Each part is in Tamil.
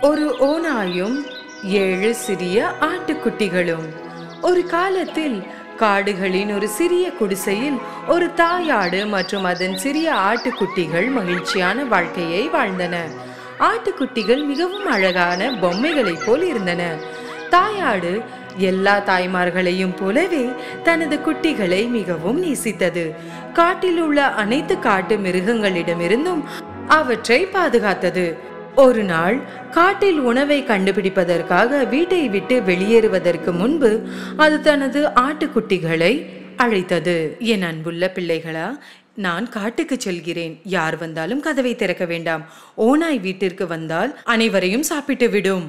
ஒரு ஓநாயும் 7 சிறிய ஆட்டுக்குட்டிகளும். ஒரு காலத்தில் காடுகளின் ஒரு சிறிய குடிசையில் ஒரு தாயாடு மற்றும் அதன் சிறிய ஆட்டுக்குட்டிகள் மகிழ்ச்சியான வாழ்க்கையை வாழ்ந்தன. ஆட்டுக்குட்டிகள் மிகவும் அழகான பொம்மைகளைப் போல் இருந்தன. தாயாடு எல்லா தாய்மார்களையும் போலவே தனது குட்டிகளை மிகவும் நேசித்தது. காட்டில் உள்ள அனைத்து காட்டு மிருகங்களிடமிருந்தும் அவற்றை பாதுகாத்தது. ஒரு நாள் காட்டில் உணவை கண்டுபிடிப்பதற்காக வீட்டை விட்டு வெளியேறுவதற்கு முன்பு அது தனது ஆட்டுக்குட்டிகளை அழைத்தது. என் அன்புள்ள பிள்ளைகளா, நான் காட்டுக்கு செல்கிறேன். யார் வந்தாலும் கதவை திறக்க வேண்டாம். ஓநாய் வீட்டிற்கு வந்தால் அனைவரையும் சாப்பிட்டு விடும்.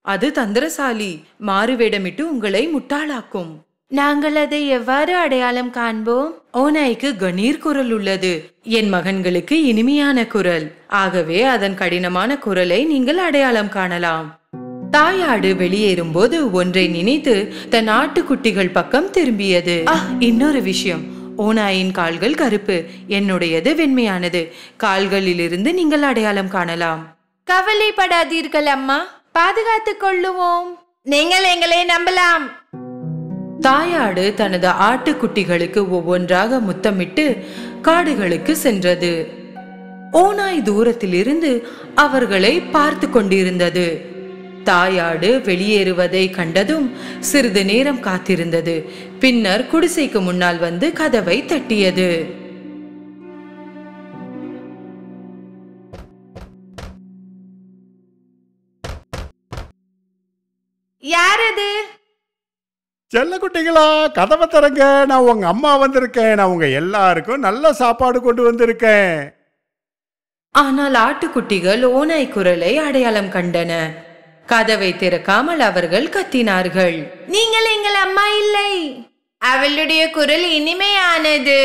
அது தந்திரசாலி, மாறுவேடமிட்டு உங்களை முட்டாளாக்கும். நாங்கள் அதை எவ்வாறு அடையாளம் காண்போம்? ஓநாய்க்கு கணீர் குரல் உள்ளது. என் மகன்களுக்கு இனிமையான குரல். ஆகவே அதன் கடினமான குரலை நீங்கள் அடையாளம் காணலாம். தாயாடு வெளியேறும் போது ஒன்றை நினைத்து தன் ஆட்டுக்குட்டிகள் பக்கம் திரும்பியது. இன்னொரு விஷயம், ஓநாயின் கால்கள் கருப்பு, என்னுடையது வெண்மையானது. கால்களிலிருந்து நீங்கள் அடையாளம் காணலாம். கவலைப்படாதீர்கள் அம்மா, பாதுகாத்துக் கொள்ளுவோம். நீங்கள் எங்களை நம்பலாம். தாயாடு தனது ஆட்டுக்குட்டிகளுக்கு ஒவ்வொன்றாக முத்தமிட்டு காடுகளுக்கு சென்றது. ஓநாய் தூரத்தில் இருந்து அவர்களை பார்த்து கொண்டிருந்தது. தாயாடு வெளியேறுவதை கண்டதும் சிறிது நேரம் காத்திருந்தது. பின்னர் குடிசைக்கு முன்னால் வந்து கதவை தட்டியது. யாரது? செல்ல குட்டிகளா, கதவை திறங்க. நான் உங்க அம்மா வந்திருக்கேன். நான் உங்க எல்லாருக்கும் நல்ல சாப்பாடு கொண்டு வந்திருக்கேன். ஆனால் ஆட்டுக்குட்டிகள் ஓநாய் குரலை அடையாளம் கண்டன. கதவை திறக்காமல் அவர்கள் கத்தினார்கள். நீங்கள் எங்கள் அம்மா இல்லை. அவளுடைய குரல் இனிமையானது.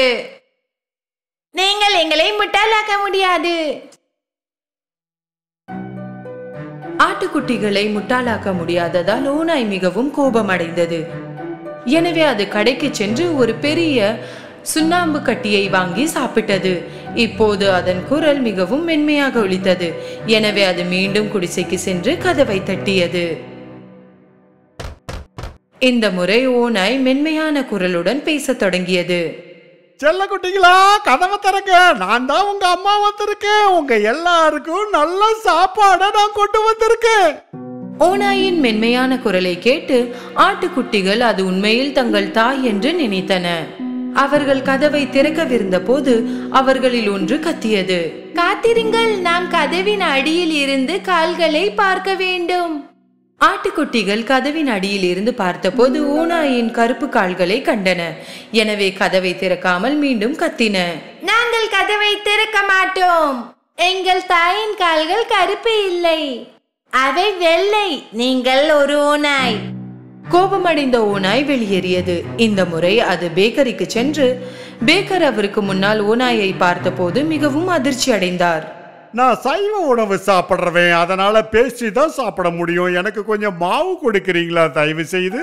நீங்கள் எங்களை முட்டாளாக்க முடியாது. ஆட்டுக்குட்டிகளை முட்டாளாக்க முடியாததால் ஓநாய் மிகவும் கோபமடைந்தது. எனவே அது கடைக்கு சென்று ஒரு பெரிய சுண்ணாம்பு கட்டியை வாங்கி சாப்பிட்டது. இப்போது அதன் குரல் மிகவும் மென்மையாக ஒலித்தது. எனவே அது மீண்டும் குடிசைக்கு சென்று கதவை தட்டியது. இந்த முறை ஓநாய் மென்மையான குரலுடன் பேசத் தொடங்கியது. செல்ல குட்டிகளா, கதவை திறங்க. நான் தான் உங்க அம்மா வந்திருக்கேன். உங்க எல்லாருக்கும் நல்ல சாப்பாடை நான் கொண்டு வந்திருக்கேன். ஓநாயின் மென்மையான குரலை கேட்டு ஆட்டுக்குட்டிகள் அது உண்மையில் தங்கள் தாய் என்று நினைத்தன. அவர்கள் கதவை திறக்கவிருந்த போது அவர்களில் ஒன்று கத்தியது. காத்திருங்கள், நாம் கதவின் அடியில் இருந்து கால்களை பார்க்க வேண்டும். ஆட்டுக்குட்டிகள் கதவின் அடியில் இருந்து பார்த்தபோது ஓநாயின் கருப்பு கால்களை கண்டன. எனவே கதவை திறக்காமல் மீண்டும் கத்தின. நாங்கள் கதவை திறக்க மாட்டோம். எங்கள் தாயின் கால்கள் கருப்பு இல்லை, அவை வெள்ளை. நீங்கள் ஒரு ஓநாய். கோபமடைந்த ஓநாய் வெளியேறியது. இந்த முறை அது பேக்கரிக்கு சென்று பேக்கர் அவருக்கு முன்னால் ஓநாயை பார்த்தபோது மிகவும் அதிர்ச்சி அடைந்தார். நான் சைவ உணவு சாப்பிட்றவேன், அதனால பேசி தான் சாப்பிட முடியும். எனக்கு கொஞ்சம் மாவு கொடுக்கிறீங்களா தயவு செய்து?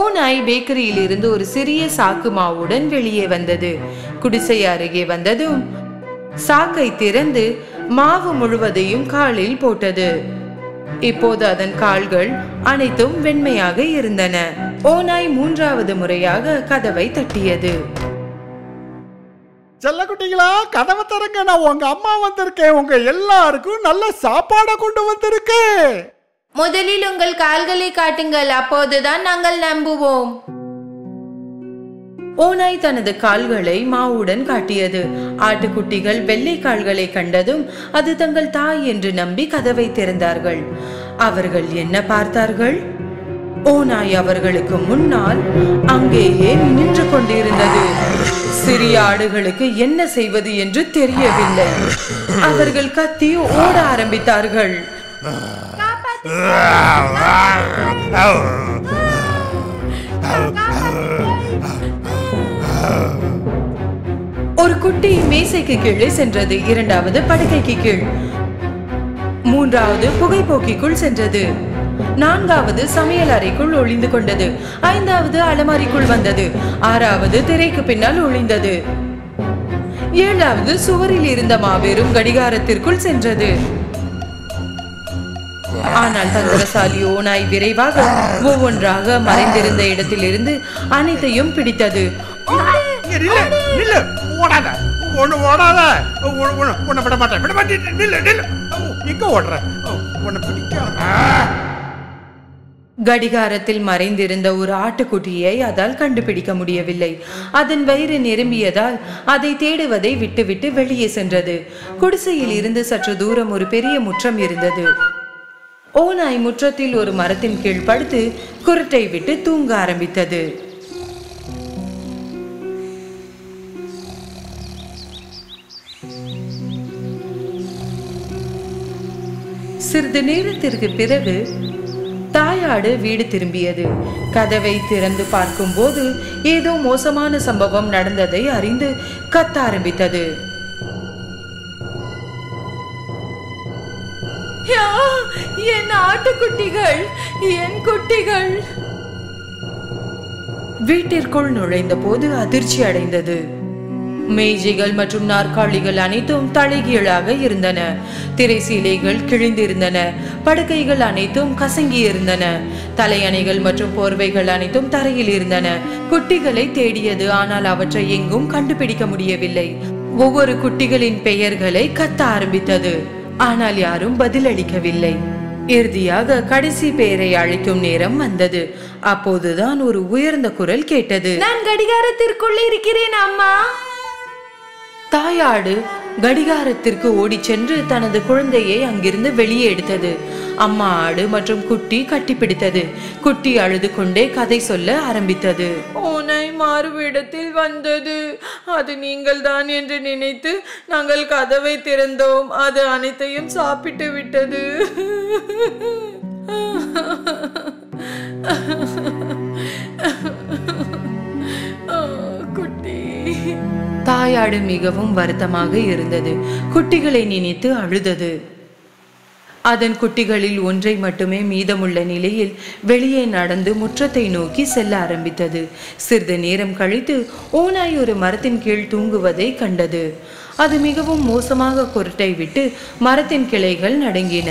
ஓநாய் பேக்கரியில் இருந்து ஒரு சிறிய சாக்கு மாவுடன் வெளியே வந்தது. குடிசை அருகே வந்ததும் சாக்கை திறந்து மாவு முழுவதையும் காலில் போட்டது. இப்போது அதன் கால்கள் அனைத்தும் வெண்மையாக இருந்தன. ஓநாய் 3வது முறையாக கதவை தட்டியது. செல்ல குட்டிகளா, கதவை திறங்க. நான் உங்க அம்மா வந்திருக்கேன். உங்க எல்லாருக்கும் நல்ல சாப்பாடை கொண்டு வந்திருக்கேன். முதலில் உங்கள் கால்களை காட்டுங்கள், அப்போதுதான் நாங்கள் நம்புவோம். ஓநாய் தனது கால்களை மாவுடன் காட்டியது. ஆட்டுக்குட்டிகள் வெள்ளை கால்களை கண்டதும் அது தங்கள் தாய் என்று நம்பி கதவை திறந்தார்கள். அவர்கள் என்ன பார்த்தார்கள்? ஓநாய் அவர்களுக்கு முன்னால் அங்கேயே நின்று கொண்டிருந்தது. சிறிய ஆடுகளுக்கு என்ன செய்வது என்று தெரியவில்லை. அவர்கள் கத்தி ஓட ஆரம்பித்தார்கள். ஒரு குட்டி மேசைக்கு கீழே சென்றது. 2வது படுக்கைக்கு கீழ், 3வது புகைப்போக்கிக்குள் சென்றது. 4வது சமையல் அறைக்குள் ஒளிந்து கொண்டது. 5வது அலமாரிக்குள் வந்தது. 6வது திரைக்கு பின்னால் ஒளிந்தது. 7வது சுவரில் இருந்த மாபெரும் கடிகாரத்திற்குள் சென்றது. ஆனால் தந்திரசாலி ஓநாய் விரைவாக ஒவ்வொன்றாக மறைந்திருந்த இடத்திலிருந்து அனைத்தையும் பிடித்தது. கடிகாரத்தில் மறைந்திருந்த ஒரு ஆட்டுக்குட்டியை அதால் கண்டுபிடிக்க முடியவில்லை. அதன் வயிறு நிரம்பியதால் அதை தேடுவதை விட்டுவிட்டு வெளியே சென்றது. குடிசையில் இருந்து சற்று தூரம் ஒரு பெரிய முற்றம் இருந்தது. ஓநாய் முற்றத்தில் ஒரு மரத்தின் கீழ் படுத்து குருட்டை விட்டு தூங்க ஆரம்பித்தது. சிறிது நேரத்திற்கு பிறகு தாயாடு வீடு திரும்பியது. கதவை திறந்து பார்க்கும்போது ஏதோ மோசமான சம்பவம் நடந்ததை அறிந்து கத்த ஆரம்பித்தது. என் ஆட்டுக்குட்டிகள், என் குட்டிகள்! வீட்டிற்குள் நுழைந்த போது அதிர்ச்சி அடைந்தது. மேஜைகள் மற்றும் நாற்காலிகள் அனைத்தும் தலைகீழாக இருந்தன. திரைசீலைகள் கிழிந்திருந்தன. படுக்கைகள் அனைத்தும் கசங்கி இருந்தன. தலையணைகள் மற்றும் போர்வைகள் அனைத்தும் தரையில் இருந்தன. குட்டிகளை தேடியது, ஆனால் அவற்றை எங்கும் கண்டுபிடிக்க முடியவில்லை. ஒவ்வொரு குட்டிகளின் பெயர்களை கத்த ஆரம்பித்தது, ஆனால் யாரும் பதிலளிக்கவில்லை. இறுதியாக கடைசி பெயரை அழைக்கும் நேரம் வந்தது. அப்போதுதான் ஒரு உயர்ந்த குரல் கேட்டது. நான் கடிகாரத்திற்குள் இருக்கிறேன் அம்மா. தாயாடு கடிகாரத்திற்கு ஓடி சென்று தனது குழந்தையை அங்கிருந்து வெளியே எடுத்தது. அம்மா ஆடு மற்றும் குட்டி கட்டிப்பிடித்தது. குட்டி அழுது கொண்டே கதை சொல்ல ஆரம்பித்தது. ஓநாய் மாறுவிடத்தில் வந்தது. அது நீங்கள் தான் என்று நினைத்து நாங்கள் கதவை திறந்தோம். அது அனைத்தையும் சாப்பிட்டு விட்டது. குட்டி. தாயாடு மிகவும் வருத்தமாக இருந்தது. குட்டிகளை நினைத்து அழுதது. அதன் குட்டிகளில் ஒன்றை மட்டுமே மீதமுள்ள நிலையில் வெளியே நடந்து முற்றத்தை நோக்கி செல்ல ஆரம்பித்தது. சிறிது நேரம் கழித்து ஓநாய் ஒரு மரத்தின் கீழ் தூங்குவதை கண்டது. அது மிகவும் மோசமாக குருட்டை விட்டு மரத்தின் கிளைகள் நடுங்கின.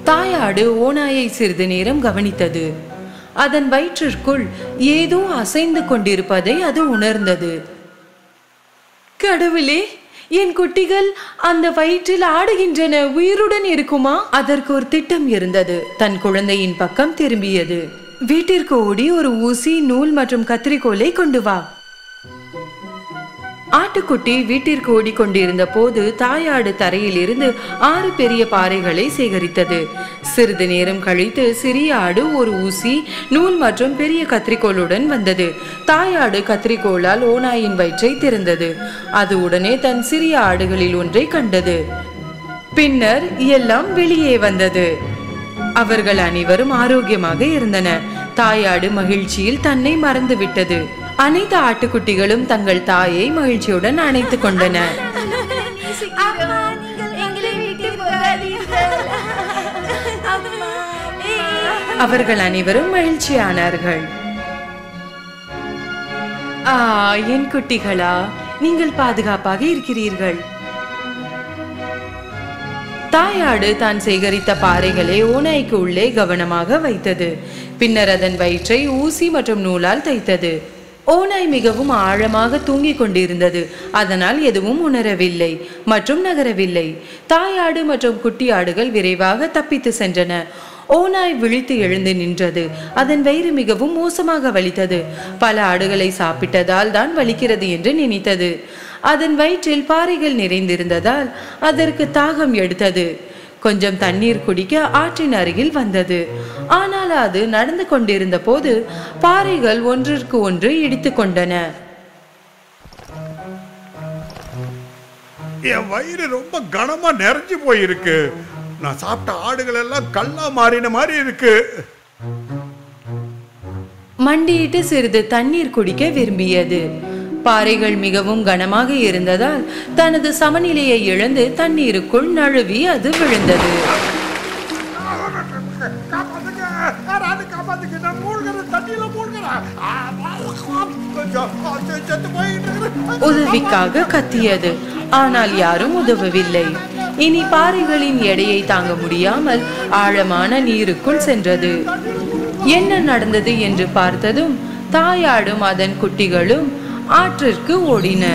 தாயாடு ஓநாயை சிறிது நேரம் கவனித்தது. அதன் வயிற்றிற்குள் ஏதோ அசைந்து கொண்டிருப்பதை அது உணர்ந்தது. கடவுளே, என் குட்டிகள் அந்த வயிற்றில் ஆடுகின்றன, உயிருடன் இருக்குமா? அதற்கு ஒரு திட்டம் இருந்தது. தன் குழந்தையின் பக்கம் திரும்பியது. வீட்டிற்கு ஓடி ஒரு ஊசி, நூல் மற்றும் கத்திரிக்கோலை கொண்டு வா. ஆட்டுக்குட்டி வீட்டிற்கு ஓடிக்கொண்டிருந்த போது தாயாடு தரையில் இருந்து 6 பெரிய பாறைகளை சேகரித்தது. சிறிது நேரம் கழித்து சிறிய ஆடு ஒரு ஊசி, நூல் மற்றும் பெரிய கத்திரிக்கோளுடன் வந்தது. தாயாடு கத்திரிக்கோளால் ஓநாயின் வயிற்றை திறந்தது. அது உடனே தன் சிறிய ஆடுகளில் ஒன்றை கண்டது. பின்னர் எல்லாம் வெளியே வந்தது. அவர்கள் அனைவரும் ஆரோக்கியமாக இருந்தனர். தாயாடு மகிழ்ச்சியில் தன்னை மறந்துவிட்டது. அனைத்து ஆட்டுக்குட்டிகளும் தங்கள் தாயை மகிழ்ச்சியுடன் அணைத்துக் கொண்டன. அவர்கள் அனைவரும் மகிழ்ச்சியானார்கள். என் குட்டிகளா, நீங்கள் பாதுகாப்பாக இருக்கிறீர்கள். தாயாடு தான் சேகரித்த பாறைகளை ஓநாய்க்கு உள்ளே கவனமாக வைத்தது. பின்னர் அதன் வயிற்றை ஊசி மற்றும் நூலால் தைத்தது. ஓநாய் மிகவும் ஆழமாக தூங்கிக் கொண்டிருந்தது. அதனால் எதுவும் உணரவில்லை மற்றும் நகரவில்லை. தாயாடு மற்றும் குட்டி ஆடுகள் விரைவாக தப்பித்து சென்றன. ஓநாய் விழித்து எழுந்து நின்றது. அதன் வயிறு மிகவும் மோசமாக வலித்தது. பல ஆடுகளை சாப்பிட்டதால் தான் வலிக்கிறது என்று நினைத்தது. அதன் வயிற்றில் பாறைகள் நிறைந்திருந்ததால் அதற்கு தாகம் எடுத்தது. கொஞ்சம் தண்ணீர் குடிக்க ஆற்றின் அருகில் வந்தது. ஆனால் அது நடந்து கொண்டிருந்த போது பாறைகள் ஒன்றிற்கு ஒன்று இடித்து கொண்டன. என் வயிறு ரொம்ப கனமா நிறைஞ்சு போயிருக்கு. நான் சாப்பிட்ட ஆடுகள் எல்லாம் கல்லா மாறின மாதிரி இருக்கு. மண்டியிட்டு சிறிது தண்ணீர் குடிக்க விரும்பியது. பாறைகள் மிகவும் கனமாக இருந்ததால் தனது சமநிலையை இழந்து தண்ணீருக்குள் நழுவி அது விழுந்தது. உதவிக்காக கத்தியது. ஆனால் யாரும் உதவவில்லை. இனி பாறைகளின் எடையை தாங்க முடியாமல் ஆழமான நீருக்குள் சென்றது. என்ன நடந்தது என்று பார்த்ததும் தாயாடும் அதன் குட்டிகளும் ஆற்றிற்கு ஓடின.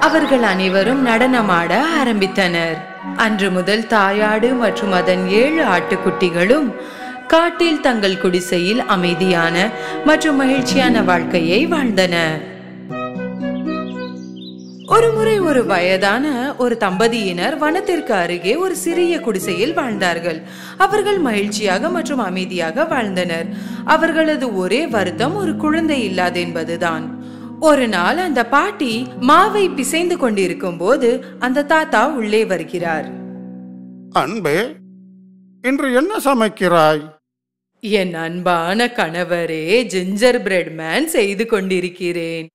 அவர்கள் அனைவரும் நடனமாட ஆரம்பித்தனர். அன்று முதல் தாயாடு மற்றும் அதன் 7 ஆட்டுக்குட்டிகளும் காட்டில் தங்கள் குடிசையில் அமைதியான மற்றும் மகிழ்ச்சியான வாழ்க்கையை வாழ்ந்தன. ஒருமுறை ஒரு வயதான ஒரு தம்பதியினர் வனத்திற்கு அருகே ஒரு சிறிய குடிசையில் வாழ்ந்தார்கள். அவர்கள் மகிழ்ச்சியாக மற்றும் அமைதியாக வாழ்ந்தனர். அவர்களது ஒரே வருத்தம் ஒரு குழந்தை இல்லாது என்பதுதான். ஒரு நாள் அந்த பாட்டி மாவை பிசைந்து கொண்டிருக்கும் போது அந்த தாத்தா உள்ளே வருகிறார். அன்பே, இன்று என்ன சமைக்கிறாய்? என் அன்பான கணவரே, ஜிஞ்சர் பிரெட் மேன் செய்து கொண்டிருக்கிறேன்.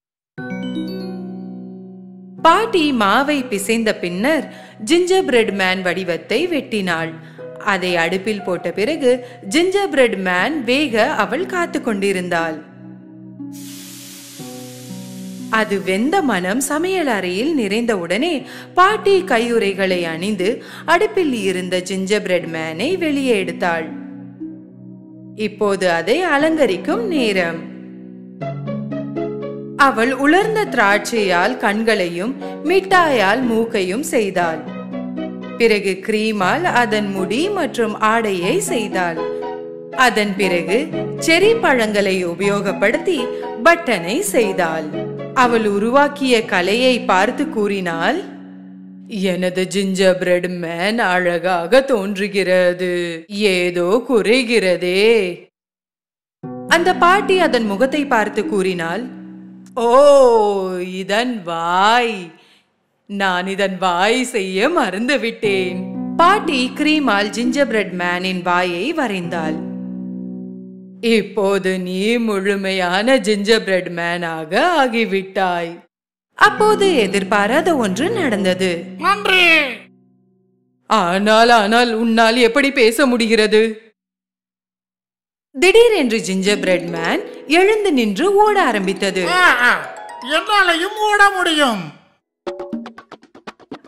பாட்டி மாவை பிசைந்த பின்னர் ஜிஞ்சர் பிரெட் மேன் வடிவத்தை வெட்டினாள். அதை அடுப்பில் போட்ட பிறகு ஜிஞ்சர் பிரெட் மேன் வேக அவள் காத்து கொண்டிருந்தாள். அது வெந்த மனம் சமையல் அறையில் நிறைந்தவுடனே பாட்டி கையுறைகளை அணிந்து அடுப்பில் இருந்த ஜிஞ்சர் பிரெட் மேனை வெளியே எடுத்தாள். இப்போது அதை அலங்கரிக்கும் நேரம். அவள் உலர்ந்த திராட்சையால் கண்களையும் மிட்டாயால் மூக்கையும் செய்தாள். பிறகு கிரீமால் அதன் முடி மற்றும் ஆடையை செய்தாள். அதன் பிறகு செரி பழங்களை உபயோகப்படுத்தி பட்டனை செய்தாள். அவள் உருவாக்கிய கலையை பார்த்து கூறினாள், எனது ஜிஞ்சர் பிரெட் மேன் அழகாக தோன்றுகிறது, ஏதோ குறைகிறதே. அந்த பாட்டி அதன் முகத்தை பார்த்து கூறினாள், ஓ, இதன் வாய், நான் இதன் வாய் செய்ய மறந்துவிட்டேன். பாட்டி கிரீமால் ஜிஞ்சர் பிரெட் மேனின் வாயை வரைந்தாள். இப்போது நீ முழுமையான ஜிஞ்சர் பிரெட் மேனாக ஆகிவிட்டாய். அப்போது எதிர்பாராத ஒன்று நடந்தது. ஆனால் உன்னால் எப்படி பேச முடிகிறது? திடீரென்று ஜிஞ்சர் பிரெட் மேன் எழுந்து நின்று ஓட ஆரம்பித்தது. என்னாலையும் ஓட முடியும்.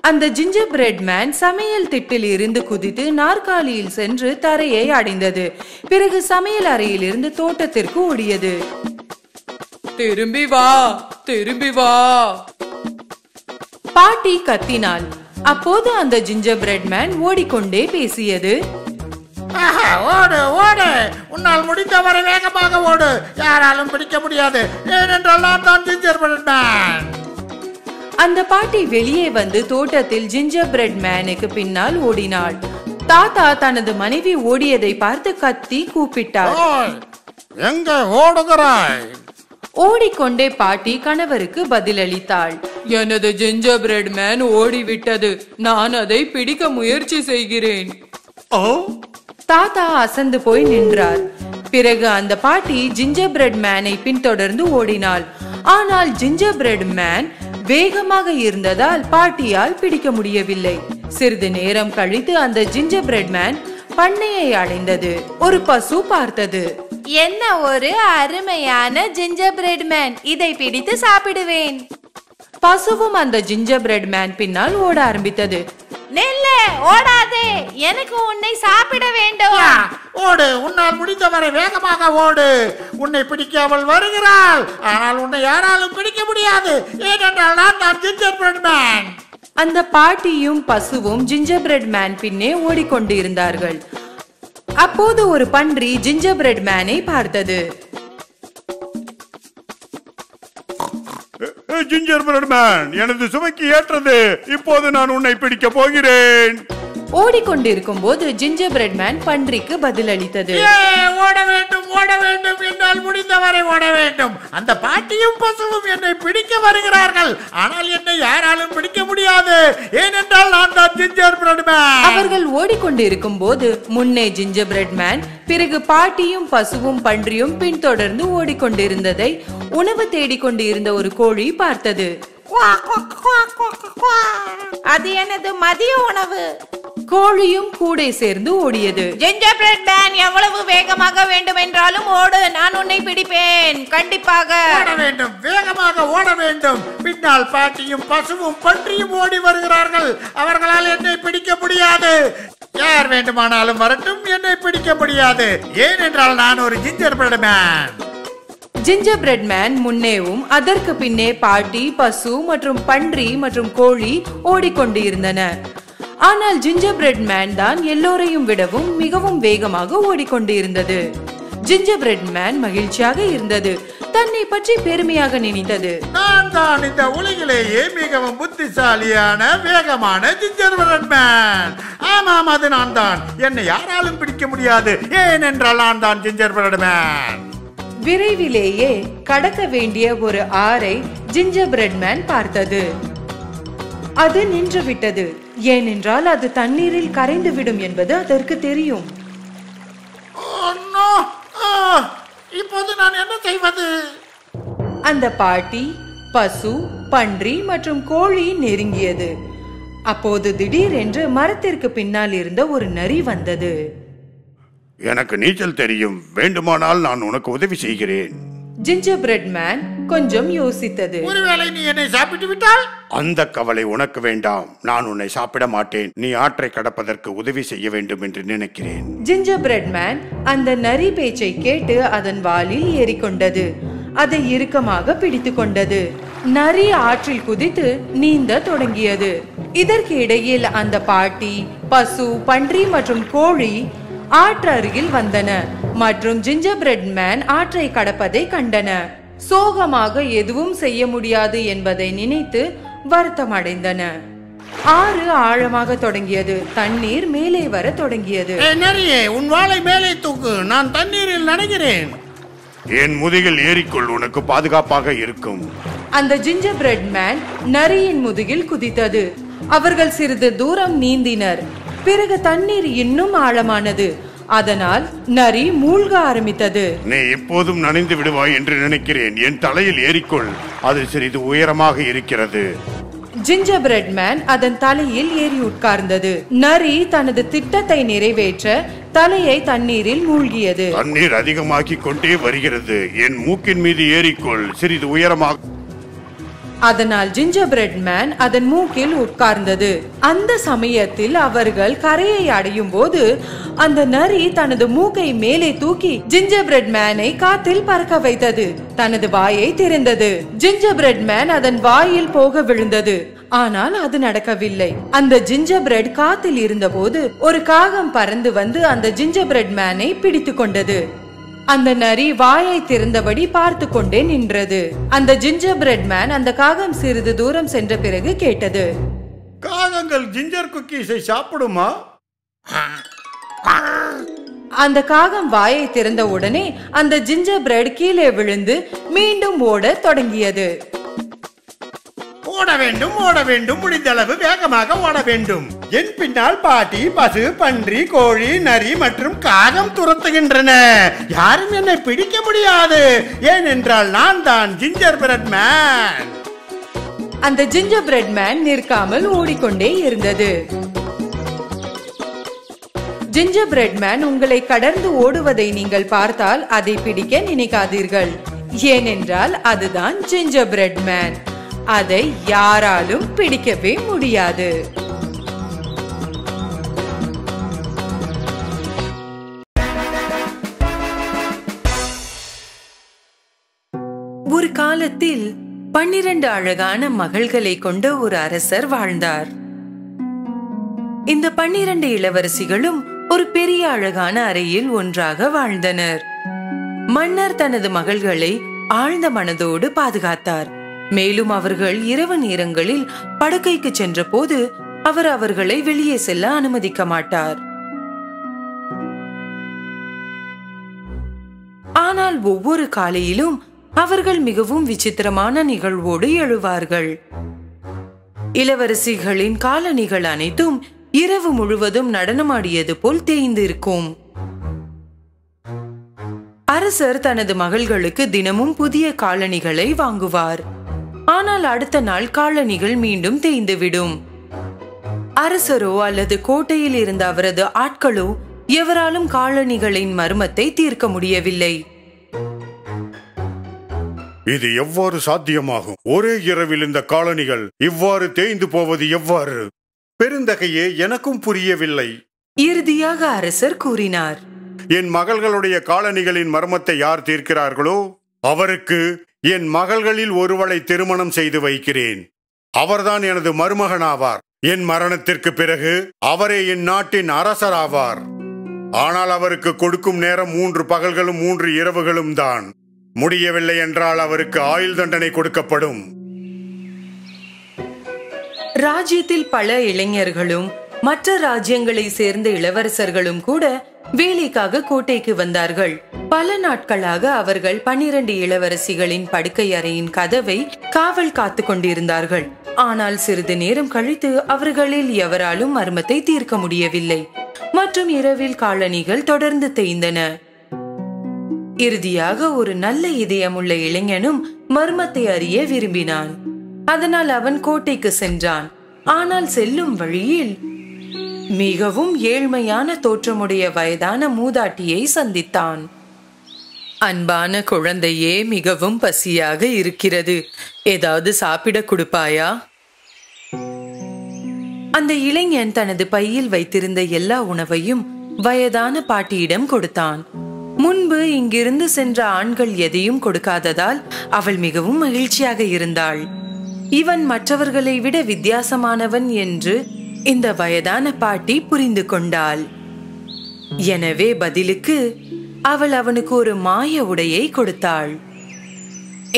அந்த ஜிஞ்சர் பிரெட் மேன் சமையல் திட்டில் இருந்து குதித்து நாற்காலியில் சென்று தரையை அடைந்தது. பிறகு சமையல் அறையில் இருந்து தோட்டத்திற்கு ஓடியது. திரும்பி வா, திரும்பி வா, பாட்டி கத்தினாள். அப்போது அந்த ஜிஞ்சர் பிரெட் மேன் ஓடிக்கொண்டே பேசியது. ஓடு ஓடு, உன்னால் முடிந்தவரை வேகமாக ஓடு, யாராலும் பிடிக்க முடியாது, ஏனென்றால் நான் தான் ஜிஞ்சர் பிரெட் மேன். அந்த பாட்டி வெளியே வந்து தோட்டத்தில் ஜிஞ்சர் பிரெட் மேனுக்கு பின்னால் ஓடினாள். தாத்தா தனது மனைவி ஓடியதை பார்த்து கத்தி கூப்பிட்டார். எங்க ஓடுகிறாய்? ஓடிக்கொண்டே பாட்டி கணவருக்கு பதிலளித்தாள். எனது ஜிஞ்சர் பிரெட் மேன் ஓடிவிட்டது, நான் அதை பிடிக்க முயற்சி செய்கிறேன். தாத்தா அசந்து போய் நின்றார். பிறகு அந்த பாட்டி ஜிஞ்சர் பிரெட் மேனை பின்தொடர்ந்து ஓடினாள். ஆனால் ஜிஞ்சர் பிரெட் மேன் வேகமாக இருந்ததால் பாட்டியால் பிடிக்க முடியவில்லை. சிறிது நேரம் கழித்து அந்த ஜிஞ்சர் பிரெட் மேன் பண்ணையை அடைந்தது. ஒரு பசு பார்த்தது. என்ன ஒரு அருமையான ஜிஞ்சர் பிரெட் மேன், இதை பிடித்து சாப்பிடுவேன். பசுவும் அந்த ஜிஞ்சர் பிரெட் மேன் பின்னால் ஓட ஆரம்பித்தது. நெல்லே, ஓடாதே, எனக்கு உன்னை சாப்பிட வேண்டும். ஓடு, உன்னால் முடிந்தவரை வேகமாக ஓடு, உன்னை பிடிக்க அவள் வருகிறாள், ஆனால் உன்னை யாராலும் பிடிக்க முடியாது, ஏனென்றால் நான் தான் ஜிஞ்சர் பிரெட் மேன். அந்த பாட்டியும் பசுவும் ஜிஞ்சர் பிரெட் மேன் பின்னே ஓடிக்கொண்டு இருந்தார்கள். அப்போது ஒரு பன்றி ஜிஞ்சர் பிரெட் மேனை பார்த்தது. ஜிஞ்சர் பிரெட் மேன், எனது சுவைக்கு ஏற்றது, இப்போது நான் உன்னை பிடிக்க போகிறேன். ஓடிக்கொண்டிருக்கும் போது ஜிஞ்சர் பிரெட் மேன் பன்றிக்கு பதிலளித்தது. ஓட வேண்டும், ஓட வேண்டும், என்னால் முடிந்தவரை ஓட வேண்டும். அந்த பாட்டியும் பசுவும் என்னை பிடிக்க வருகிறார்கள், ஆனால் என்னை யாராலும் பிடிக்க முடியாது, ஏனென்றால் நான் தான் ஜிஞ்சர் பிரெட் மேன். அவர்கள் ஓடிக்கொண்டிருக்கும் போது முன்னே ஜிஞ்சர் பிரெட் மேன், பிறகு பாட்டியும் பசுவும் பன்றியும் பின்தொடர்ந்து ஓடிக்கொண்டிருந்ததை உணவு தேடிக்கொண்டு இருந்த ஒரு கோழி பார்த்தது. அது எனது மதிய உணவு. கோழியும் கூட சேர்ந்து ஓடியது. ஜிஞ்சர் பிரெட் மேன், எவ்வளவு வேகமாக வேண்டும் என்றாலும் ஓடு, நான் உன்னை பிடிப்பேன். கண்டிப்பாக ஓட வேண்டும், வேகமாக ஓட வேண்டும். பின்னால் பாட்டியும் பசுவும் பன்றியும் ஓடி வருகிறார்கள். அவர்களால் என்னை பிடிக்க முடியாது. யார் வேண்டுமானாலும் வரட்டும், என்னை பிடிக்க முடியாது. ஏனென்றால் நான் ஒரு ginger bread man. Ginger bread man முன்னேவும் அதற்கு பின்னே பாட்டி, பசு மற்றும் பன்றி மற்றும் கோழி ஓடிக்கொண்டு இருந்தன. ஆனால் ஜிஞ்சர் பிரெட் மேன் தான் எல்லோரையும் விடவும் மிகவும் வேகமாக ஓடிக்கொண்டு இருந்தது. ஜிஞ்சர் பிரெட் மேன் மகிழ்ச்சியாக இருந்தது. தன்னை பற்றி பெருமையாக நினைத்தது. நான் தான் இந்த உலகிலேயே மிகவும் புத்திசாலியான வேகமான ஜிஞ்சர் பிரெட் மேன். ஆமாம், அது நான் தான். என்னை யாராலும் பிடிக்க முடியாது, ஏனென்றால் நான் தான் ஜிஞ்சர் பிரெட் மேன். விரைவிலேயே கடக்க வேண்டிய ஒரு ஆறை ஜிஞ்சர் பிரெட் மேன் பார்த்தது. அது நின்று விட்டது. ஏனென்றால் அது தண்ணீரில் கரைந்து விடும் என்பது அதற்கு தெரியும். இப்போது நான் என்ன செய்வது? அந்த பாட்டி, பசு, பன்றி மற்றும் கோழி நெருங்கியது. அப்போது திடீரென்று மரத்திற்கு பின்னால் இருந்த ஒரு நரி வந்தது. எனக்கு நீச்சல் தெரியும், வேண்டுமானால் நான் உனக்கு உதவி செய்கிறேன். ஜிஞ்சர் பிரெட் மேன் கொஞ்சம் யோசித்தது. ஒருவேளை நீ என்னை சாப்பிட்டு விட்டால்? அந்த கவலை உனக்கு வேண்டாம், நான் உன்னை சாப்பிட மாட்டேன். நீ ஆற்றை கடப்பதற்கு உதவி செய்ய வேண்டும் என்று நினைக்கிறேன். ஜிஞ்சர் பிரெட் மேன் அந்த நரி பேச்சை கேட்டு அதன் வாலில் ஏறிக்கொண்டது. அதை இறுக்கமாக பிடித்து கொண்டது. நரி ஆற்றில் குதித்து நீந்த தொடங்கியது. இதற்கு இடையில் அந்த பாட்டி, பசு, பன்றி மற்றும் கோழி ஆற்று அருகில் வந்தன மற்றும் ஜிஞ்சர் பிரெட் மேன் ஆற்றை கடப்பதை கண்டன. சோகமாக எதுவும் செய்ய முடியாது என்பதை நினைத்து வருத்தம் அடைந்தன. ஆறு ஆழமாக தொடங்கியது. தண்ணீர் மேலே வர தொடங்கியது. நரியே, உன் வாளை மேலே தூக்கு, நான் தண்ணீரில் நனைகிறேன். என் முதுகில் ஏறிக்கொள், உனக்கு பாதுகாப்பாக இருக்கும். அந்த ஜிஞ்சர் பிரெட் மேன் நரியின் முதுகில் குதித்தது. அவர்கள் சிறிது தூரம் நீந்தினர். பிறகு தண்ணீர் இன்னும் ஆழமானது. அதனால் நரி மூழ்க ஆரம்பித்தது. நீ எப்போதும் நனைந்து விடுவாய் என்று நினைக்கிறேன். என் தலையில் ஏறிக்கொள், அது சிறிது உயரமாக இருக்கிறது. ஜிஞ்சர் பிரெட் மேன் அதன் தலையில் ஏறி உட்கார்ந்தது. நரி தனது திட்டத்தை நிறைவேற்ற தலையை தண்ணீரில் மூழ்கியது. தண்ணீர் அதிகமாக்கி கொண்டே வருகிறது. என் மூக்கின் மீது ஏறிக்கொள், சிறிது உயரமாக. அதனால் ஜிஞ்சர் பிரெட் மேன் அதன் மூக்கில் உட்கார்ந்தது. அந்த சமயத்தில் அவர்கள் கரையை அடையும் போது அந்த நரி தனது மூக்கை மேலே தூக்கி ஜிஞ்சர் பிரெட் மேனை காத்தில் பறக்க வைத்தது. தனது வாயை திறந்தது. ஜிஞ்சர் பிரெட் மேன் அதன் வாயில் போக விழுந்தது. ஆனால் அது நடக்கவில்லை. அந்த ஜிஞ்சர் பிரெட் காத்தில் இருந்த போது ஒரு காகம் பறந்து வந்து அந்த ஜிஞ்சர் பிரெட் மேனை பிடித்து கொண்டது. அந்த நரி வாயை திறந்தபடி பார்த்து கொண்டே நின்றது. அந்த ஜிஞ்சர் பிரெட் மேன் அந்த காகம் சிறிது தூரம் சென்ற பிறகு கேட்டது, காகங்கள் ஜிஞ்சர் குக்கீஸை சாப்பிடுமா? அந்த காகம் வாயை திறந்த உடனே அந்த ஜிஞ்சர் பிரெட் கீழே விழுந்து மீண்டும் ஓட தொடங்கியது. ஓட வேண்டும், ஓட வேண்டும், முடிந்த அளவு வேகமாக ஓட வேண்டும். என் பின்னால் பாட்டி, பசு, பன்றி, கோழி, நரி மற்றும் காகம் துரத்துகின்றன. யாரும் என்னை பிடிக்க முடியாது, ஏனென்றால் நான் தான் ஜிஞ்சர் பிரெட் மேன். அந்த ஜிஞ்சர் பிரெட் மேன் நிற்காமல் ஓடிக்கொண்டே இருந்தது. ஜிஞ்சர் பிரெட் மேன் உங்களை கடந்து ஓடுவதை நீங்கள் பார்த்தால் அதை பிடிக்க நினைக்காதீர்கள். ஏனென்றால் அதுதான் ஜிஞ்சர் பிரெட் மேன். அதை யாராலும் பிடிக்கவே முடியாது. ஒரு காலத்தில் 12 அழகான மகள்களை கொண்ட ஒரு அரசர் வாழ்ந்தார். இந்த 12 இளவரசிகளும் ஒரு பெரிய அழகான அறையில் ஒன்றாக வாழ்ந்தனர். மன்னர் தனது மகள்களை ஆழ்ந்த மனதோடு பாதுகாத்தார். மேலும் அவர்கள் இரவு நேரங்களில் படுக்கைக்கு சென்ற போது அவர் அவர்களை வெளியே செல்ல அனுமதிக்க மாட்டார். ஆனால் ஒவ்வொரு காலையிலும் அவர்கள் மிகவும் விசித்திரமான நிகழ்வோடு எழுவார்கள். இளவரசிகளின் காலணிகள் அனைத்தும் இரவு முழுவதும் நடனமாடியது போல் தேய்ந்து இருக்கும். அரசர் தனது மகள்களுக்கு தினமும் புதிய காலணிகளை வாங்குவார். ஆனால் அடுத்த நாள் காலணிகள் மீண்டும் தேய்ந்துவிடும். அரசரோ அல்லது கோட்டையில் இருந்த அவரது ஆட்களோ எவராலும் காலணிகளின் மர்மத்தை தீர்க்க முடியவில்லை. இது எவ்வாறு சாத்தியமாகும்? ஒரே இரவில் இந்த காலணிகள் இவ்வாறு தேய்ந்து போவது எவ்வாறு? பெருந்தகையே, எனக்கும் புரியவில்லை. இறுதியாக அரசர் கூறினார், என் மகள்களுடைய காலணிகளின் மர்மத்தை யார் தீர்க்கிறார்களோ அவருக்கு என் மகள்களில் ஒருவளை திருமணம் செய்து வைக்கிறேன். அவர்தான் எனது மருமகனாவார். என் மரணத்திற்கு பிறகு அவரே என் நாட்டின் அரசராவார். ஆனால் அவருக்கு கொடுக்கும் நேரம் 3 பகல்களும் 3 இரவுகளும் தான். முடியவில்லை என்றால் அவருக்கு ஆயுள் தண்டனை கொடுக்கப்படும். ராஜ்யத்தில் பல இளைஞர்களும் மற்ற ராஜ்யங்களை சேர்ந்த இளவரசர்களும் கூட வேலைக்காக கோட்டைக்கு வந்தார்கள். பல நாட்களாக அவர்கள் 12 இளவரசிகளின் படுக்கை அறையின் கதவை காவல் காத்து கொண்டிருந்தார்கள். ஆனால் சிறிது நேரம் கழித்து அவர்களில் எவராலும் மர்மத்தை தீர்க்க முடியவில்லை மற்றும் இரவில் காலணிகள் தொடர்ந்து தேய்ந்தன. இறுதியாக ஒரு நல்ல இதயமுள்ள இளைஞனும் மர்மத்தை அறிய விரும்பினான். அதனால் அவன் கோட்டைக்கு சென்றான். ஆனால் செல்லும் வழியில் மிகவும் ஏழ்மையான தோற்றமுடைய வயதான மூதாட்டியை சந்தித்தான். அன்பான குழந்தையே, மிகவும் பசியாக இருக்கிறது, ஏதாவது சாப்பிட கொடுப்பாயா? அந்த இளைஞன் தனது பையில் வைத்திருந்த எல்லா உணவையும் வயதான பாட்டியிடம் கொடுத்தான். முன்பு இங்கிருந்து சென்ற ஆண்கள் எதையும் கொடுக்காததால் அவள் மிகவும் மகிழ்ச்சியாக இருந்தாள். இவன் மற்றவர்களை விட வித்தியாசமானவன் என்று இந்த வயதான பாட்டி புரிந்து கொண்டாள். எனவே பதிலுக்கு அவள் அவனுக்கு ஒரு மாய உடையை கொடுத்தாள்.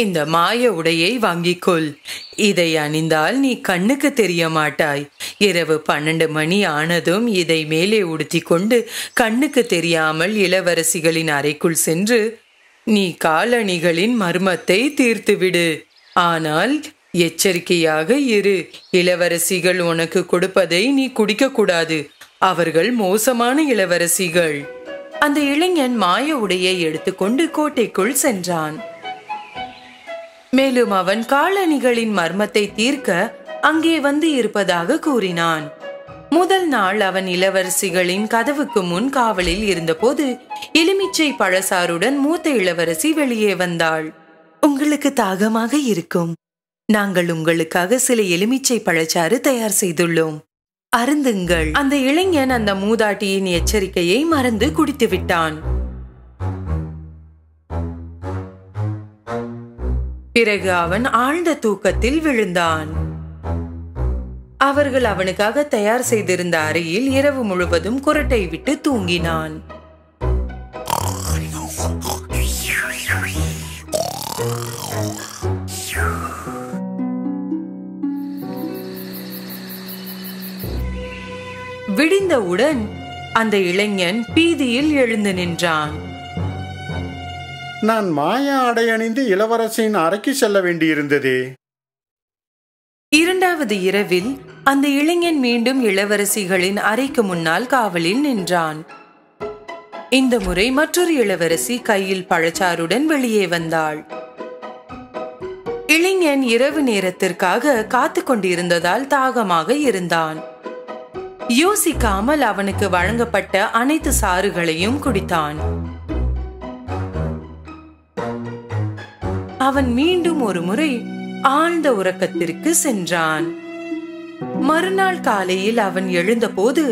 இந்த மாய உடையை வாங்கிக்கொள். இதை அணிந்தால் நீ கண்ணுக்கு தெரிய மாட்டாய். இரவு 12 மணி ஆனதும் இதை மேலே உடுத்தி கொண்டு கண்ணுக்கு தெரியாமல் இளவரசிகளின் அறைக்குள் சென்று நீ காலணிகளின் மர்மத்தை தீர்த்துவிடு. ஆனால் எச்சரிக்கையாக இரு. இளவரசிகள் உனக்கு கொடுப்பதை நீ குடிக்க கூடாது. அவர்கள் மோசமான இளவரசிகள். அந்த இளைஞன் மாய உடையை எடுத்துக்கொண்டு கோட்டைக்குள் சென்றான். மேலும் அவன் காலணிகளின் மர்மத்தை தீர்க்க அங்கே வந்து இருப்பதாக கூறினான். முதல் நாள் அவன் இளவரசிகளின் கதவுக்கு முன் காவலில் இருந்தபோது எலுமிச்சை பழசாறுடன் மூத்த இளவரசி வெளியே வந்தாள். உங்களுக்கு தாகமாக இருக்கும். நாங்கள் உங்களுக்காக சில எலுமிச்சை பழச்சாறு தயார் செய்துள்ளோம், அருந்துங்கள். அந்த இளைஞன் அந்த மூதாட்டியின் எச்சரிக்கையை மறந்து குடித்து விட்டான். பிறகு அவன் ஆழ்ந்த தூக்கத்தில் விழுந்தான். அவர்கள் அவனுக்காக தயார் செய்திருந்த அறையில் இரவு முழுவதும் குரட்டை விட்டு தூங்கினான். விடிந்தவுடன் அந்த இளைஞன் பீதியில் எழுந்து நின்றான். நான் மாய ஆடை அணிந்து இளவரசியின் அறைக்கு செல்ல வேண்டியிருந்ததே. இரண்டாவது இரவில் அந்த இளைஞன் மீண்டும் இளவரசிகளின் அறைக்கு முன்னால் காவலில் நின்றான். இந்த முறை மற்றொரு இளவரசி கையில் பழச்சாறுடன் வெளியே வந்தாள். இளைஞன் இரவு நேரத்திற்காக காத்து கொண்டிருந்ததால் தாகமாக இருந்தான். யோசிக்காமல் அவனுக்கு வழங்கப்பட்ட அனைத்து சாறுகளையும் குடித்தான். அவன் மீண்டும் ஒரு முறை ஆழ்ந்த உறக்கத்திற்கு சென்றான். மறுநாள் காலையில் அவன் எழுந்தபோது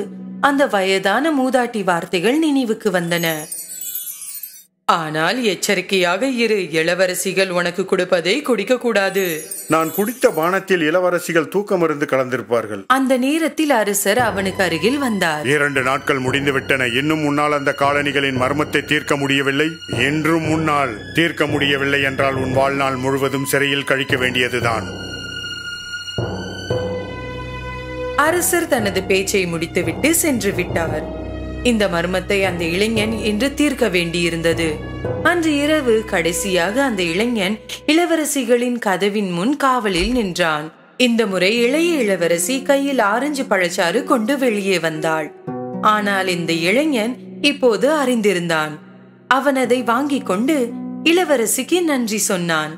அந்த வயதான மூதாட்டி வார்த்தைகள் நினைவுக்கு வந்தன. ஆனால் எச்சரிக்கையாக இரு. இளவரசிகள் உனக்கு கொடுப்பதை குடிக்க கூடாது. நான் குடித்த பானத்தில் இளவரசிகள் தூக்க மருந்து கலந்திருப்பார்கள். அந்த நேரத்தில் அரசர் அவனுக்கு அருகில் வந்தார். 2 நாட்கள் முடிந்துவிட்டன. இன்னும் முன்னால் அந்த காலணிகளின் மர்மத்தை தீர்க்க முடியவில்லை. என்றும் முன்னால் தீர்க்க முடியவில்லை என்றால் உன் வாழ்நாள் முழுவதும் சிறையில் கழிக்க வேண்டியதுதான். அரசர் தனது பேச்சை முடித்துவிட்டு சென்று விட்டார். இந்த மர்மத்தை அந்த இளைஞன் இன்று தீர்க்க வேண்டியிருந்தது. அன்று இரவு கடைசியாக அந்த இளைஞன் இளவரசிகளின் கதவின் முன் காவலில் நின்றான். இந்த முறை இளைய இளவரசி கையில் ஆரஞ்சு பழச்சாறு கொண்டு வெளியே வந்தாள். ஆனால் இந்த இளைஞன் இப்போது அறிந்திருந்தான். அவன் அதை வாங்கிக் கொண்டு இளவரசிக்கு நன்றி சொன்னான்.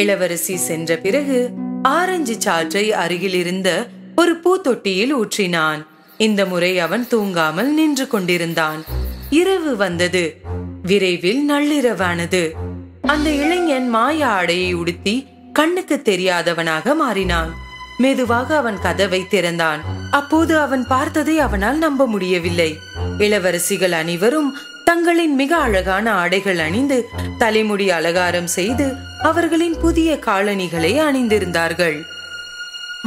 இளவரசி சென்ற பிறகு ஆரஞ்சு சாற்றை அருகில் இருந்த ஒரு பூத்தொட்டியில் ஊற்றினான். இந்த முறை அவன் தூங்காமல் நின்று கொண்டிருந்தான். இரவு வந்தது. விரைவில் நள்ளிரவானது. அந்த இளைஞன் மாய ஆடையை உடுத்தி கண்ணுக்கு தெரியாதவனாக மாறினான். மெதுவாக அவன் கதவை திறந்தான். அப்போது அவன் பார்த்ததை அவனால் நம்ப முடியவில்லை. இளவரசிகள் அனைவரும் தங்களின் மிக அழகான ஆடைகள் அணிந்து தலைமுடி அலங்காரம் செய்து அவர்களின் புதிய காலணிகளை அணிந்திருந்தார்கள்.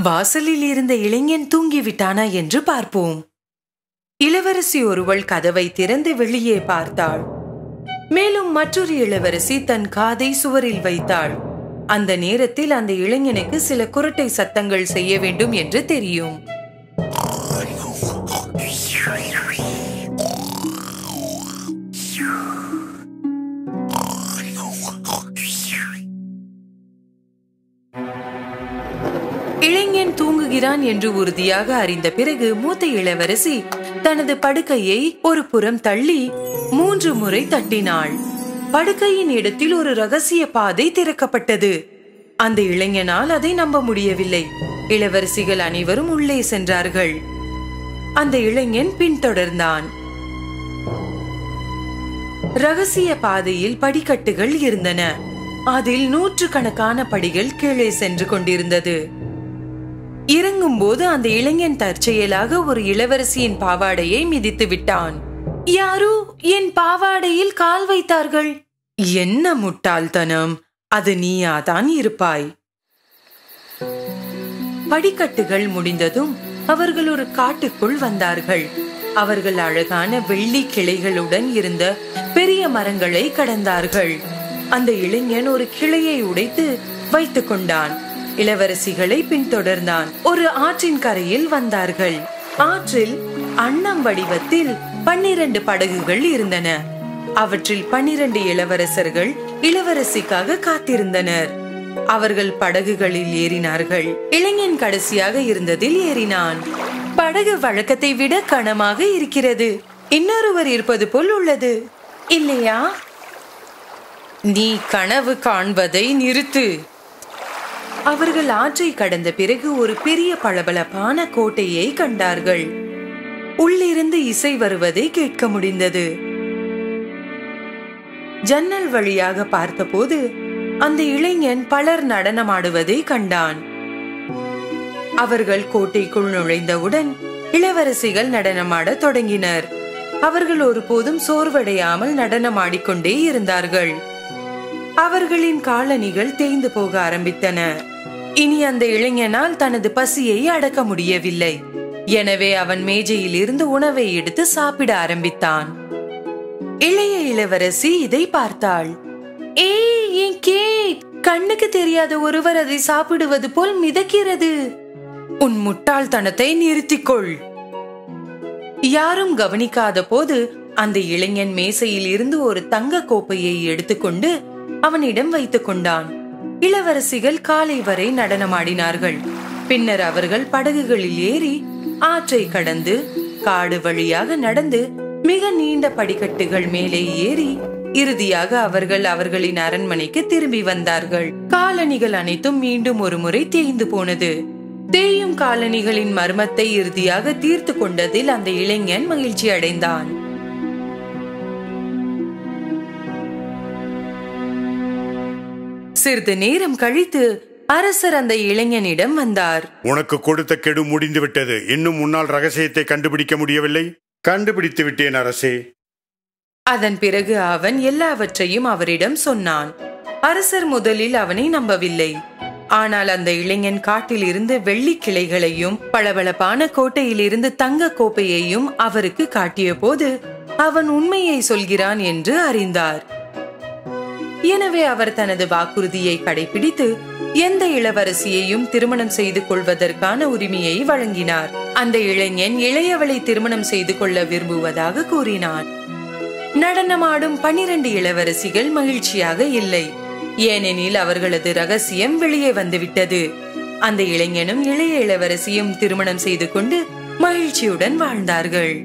வாசலில் இருந்த இளைஞன் தூங்கிவிட்டானா என்று பார்ப்போம். இளவரசி ஒருவள் கதவை திறந்து வெளியே பார்த்தாள். மேலும் மற்றொரு இளவரசி தன் காதை சுவரில் வைத்தாள். அந்த நேரத்தில் அந்த இளைஞனுக்கு சில குரட்டை சத்தங்கள் செய்ய வேண்டும் என்று தெரியும். இளைஞன் தூங்குகிறான் என்று உறுதியாக அறிந்த பிறகு மூத்த இளவரசி தனது படுக்கையை ஒரு புறம் தள்ளி 3 முறை தட்டினாள். படுக்கையின் இடத்தில் ஒரு ரகசிய பாதை திறக்கப்பட்டது. அந்த இளைஞனால் அதை நம்ப முடியவில்லை. இளவரசிகள் அனைவரும் உள்ளே சென்றார்கள். அந்த இளைஞன் பின்தொடர்ந்தான். ரகசிய பாதையில் படிக்கட்டுகள் இருந்தன. அதில் 100கணக்கான படிகள் கீழே சென்று கொண்டிருந்தது. இறங்கும் போது அந்த இளைஞன் தற்செயலாக ஒரு இளவரசியின் பாவாடையை மிதித்து விட்டான். யாரோ என் பாவாடையில் கால் வைத்தார்கள். என்ன முட்டாள்தனம்! அது நீயாதான் இருப்பாய். படிக்கட்டுகள் முடிந்ததும் அவர்கள் ஒரு காட்டுக்குள் வந்தார்கள். அவர்கள் அழகான வெள்ளி கிளைகளுடன் இருந்த பெரிய மரங்களை கடந்தார்கள். அந்த இளைஞன் ஒரு கிளையை உடைத்து வைத்துக் கொண்டான். இளவரசிகளை பின்தொடர்ந்தான். ஒரு ஆற்றின் கரையில் வந்தார்கள். ஆற்றில் அன்னம் வடிவத்தில் 12 படகுகள் இருந்தன. அவற்றில் 12 இளவரசர்கள் இளவரசிக்காக காத்திருந்தனர். அவர்கள் படகுகளில் ஏறினார்கள். இளைஞன் கடைசியாக இருந்ததில் ஏறினான். படகு வழக்கத்தை விட கனமாக இருக்கிறது. இன்னொருவர் இருப்பது போல் உள்ளது, இல்லையா? நீ கனவு காண்பதை நிறுத்து. அவர்கள் ஆற்றை கடந்த பிறகு ஒரு பெரிய பளபளப்பான கோட்டையை கண்டார்கள். உள்ளிருந்து இசை வருவதை கேட்க முடிந்தது. ஜன்னல் வழியாக பார்த்தபோது அந்த இளைஞன் பலர் நடனமாடுவதை கண்டான். அவர்கள் கோட்டைக்குள் நுழைந்தவுடன் இளவரசிகள் நடனமாட தொடங்கினர். அவர்கள் ஒருபோதும் சோர்வடையாமல் நடனமாடிக்கொண்டே இருந்தார்கள். அவர்களின் காலணிகள் தேய்ந்து போக ஆரம்பித்தன. இனி அந்த இளைஞனால் தனது பசியை அடக்க முடியவில்லை. எனவே அவன் மேஜையில் இருந்து உணவை எடுத்து சாப்பிட ஆரம்பித்தான். இளைய இளவரசி இதை பார்த்தாள். ஏய், என் கேக்! கண்ணுக்கு தெரியாத ஒருவர் அதை சாப்பிடுவது போல் மிதக்கிறது. உன் முட்டாள்தனத்தை நிறுத்திக்கொள். யாரும் கவனிக்காத போது அந்த இளைஞன் மேசையில் இருந்து ஒரு தங்க கோப்பையை எடுத்துக்கொண்டு அவனிடம் வைத்துக் கொண்டான். இளவரசிகள் காலை வரை நடனமாடினார்கள். பின்னர் அவர்கள் படகுகளில் ஏறி ஆற்றை கடந்து காடு வழியாக நடந்து மிக நீண்ட படிக்கட்டுகள் மேலே ஏறி இறுதியாக அவர்கள் அவர்களின் அரண்மனைக்கு திரும்பி வந்தார்கள். காலணிகள் அனைத்தும் மீண்டும் ஒரு முறை தேய்ந்து போனது. தேயும் காலணிகளின் மர்மத்தை இறுதியாக தீர்த்து கொண்டதில் அந்த இளைஞன் மகிழ்ச்சி அடைந்தான். சிறிது நேரம் கழித்து அரசர் அந்த இளைஞனிடம் வந்தார். உனக்கு கொடுத்த கெடு முடிந்து விட்டது. இன்னும் முன்னால் ரகசியத்தை கண்டுபிடிக்க முடியவில்லை. கண்டுபிடித்து விட்டேன் அரசே. அதன் பிறகு அவன் எல்லாவற்றையும் அவரிடம் சொன்னான். அரசர் முதலில் அவனை நம்பவில்லை. ஆனால் அந்த இளைஞன் காட்டில் இருந்து வெள்ளி கிளைகளையும் பளபளப்பான கோட்டையில் இருந்து தங்க கோப்பையையும் அவருக்கு காட்டிய போது அவன் உண்மையை சொல்கிறான் என்று அறிந்தார். எனவே அவர் தனது வாக்குறுதியை கடைபிடித்து எந்த இளவரசியையும் திருமணம் செய்து கொள்வதற்கான உரிமையை வழங்கினார். அந்த இளைஞன் இளையவளை திருமணம் செய்து கொள்ள விரும்புவதாக கூறினான். நடனமாடும் 12 இளவரசிகள் மகிழ்ச்சியாக இல்லை. ஏனெனில் அவர்களது ரகசியம் வெளியே வந்துவிட்டது. அந்த இளைஞனும் இளைய இளவரசியும் திருமணம் செய்து கொண்டு மகிழ்ச்சியுடன் வாழ்ந்தார்கள்.